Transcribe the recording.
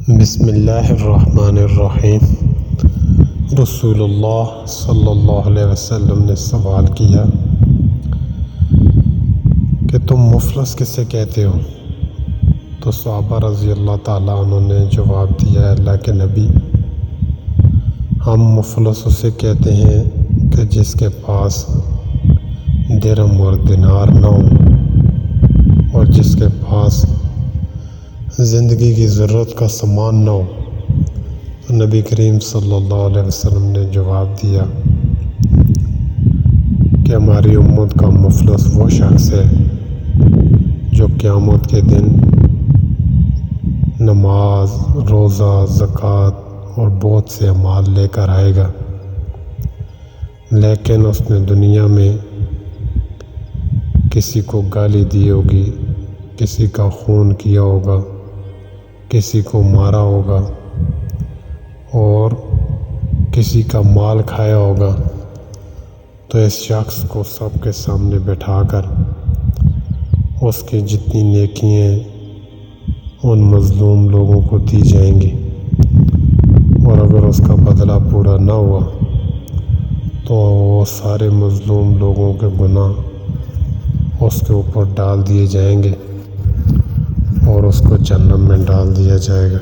بسم اللہ الرحمن الرحیم۔ رسول اللہ صلی اللہ علیہ وسلم نے سوال کیا کہ تم مفلس کسے کہتے ہو؟ تو صحابہ رضی اللہ تعالیٰ عنہ نے جواب دیا، اللہ کے نبی، ہم مفلس اسے کہتے ہیں کہ جس کے پاس درہم اور دینار نہ ہو اور جس کے پاس زندگی کی ضرورت کا سامان نہ ہو۔ تو نبی کریم صلی اللہ علیہ وسلم نے جواب دیا کہ ہماری امت کا مفلس وہ شخص ہے جو قیامت کے دن نماز، روزہ، زکوٰۃ اور بہت سے اعمال لے کر آئے گا، لیکن اس نے دنیا میں کسی کو گالی دی ہوگی، کسی کا خون کیا ہوگا، کسی کو مارا ہوگا اور کسی کا مال کھایا ہوگا۔ تو اس شخص کو سب کے سامنے بٹھا کر اس کی جتنی نیکیاں ان مظلوم لوگوں کو دی جائیں گی، اور اگر اس کا بدلہ پورا نہ ہوا تو وہ سارے مظلوم لوگوں کے گناہ اس کے اوپر ڈال دیے جائیں گے اور اس کو جہنم میں ڈال دیا جائے گا۔